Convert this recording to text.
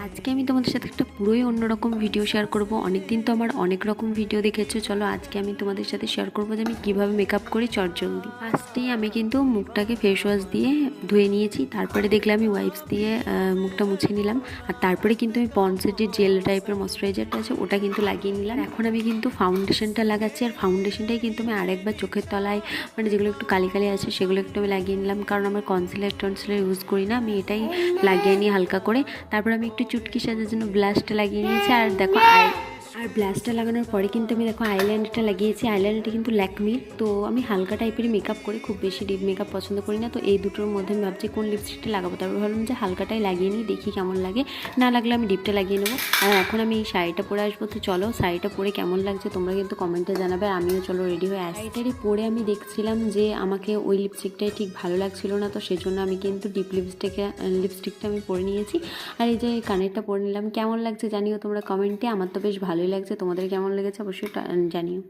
আজকে আমি তোমাদের সাথে একটা পুরোই অন্যরকম ভিডিও শেয়ার করব। অনেক দিন তো আমার অনেক রকম ভিডিও দেখেছো, চলো আজকে আমি তোমাদের সাথে শেয়ার করব যে আমি কিভাবে মেকআপ করি চটজলদি। ফার্স্টেই আমি কিন্তু মুখটাকে ফেস ওয়াশ দিয়ে ধুয়ে নিয়েছি, তারপরে দেখলাম আমি ওয়াইপস দিয়ে মুখটা মুছে নিলাম, আর তারপরে কিন্তু আমি পন্ডসের যে জেল টাইপের ময়শ্চারাইজারটা আছে ওটা কিন্তু লাগিয়ে নিলাম। এখন আমি কিন্তু ফাউন্ডেশনটা লাগাচ্ছি, আর ফাউন্ডেশনটাই কিন্তু আমি আরেকবার চোখের তলায় মানে যেগুলো একটু কালি কালি আছে সেগুলো একটু আমি লাগিয়ে নিলাম, কারণ আমার কনসিলার টনসিলার ইউজ করি না, আমি এটাই লাগিয়ে নিই হালকা করে। তারপর আমি একটু চুটকি সাজার জন্য ব্লাশটা লাগিয়ে নিয়েছি, আর দেখো আর ব্লাশটা লাগানোর পরে কিন্তু আমি দেখো আইল্যান্ডারটা লাগিয়েছি। আইল্যান্ডারটা কিন্তু ল্যাকমির, তো আমি হালকা টাইপেরই মেকআপ করি, খুব বেশি ডিপ মেকআপ পছন্দ করি না। তো এই দুটোর মধ্যে আমি ভাবছি কোন লিপস্টিকটা লাগাবো, তারপর ভাবলাম যে হালকাটাই লাগিয়ে নিই, দেখি কেমন লাগে, না লাগলে আমি ডিপটা লাগিয়ে নেবো। আর এখন আমি এই শাড়িটা পরে আসবো, তো চলো শাড়িটা পরে কেমন লাগছে তোমরা কিন্তু কমেন্টে জানাবে, আর আমিও চলো রেডি হয়ে আসি। শাড়িটারই পরে আমি দেখছিলাম যে আমাকে ওই লিপস্টিকটাই ঠিক ভালো লাগছিল না, তো সেজন্য আমি কিন্তু ডিপ লিপস্টিকটা আমি পরে নিয়েছি। আর এই যে কানেরটা পরে নিলাম, কেমন লাগছে জানিও তোমরা কমেন্টে। আমার তো বেশ ভালোই লাগছে, তোমাদের কেমন লেগেছে অবশ্যই জানিও।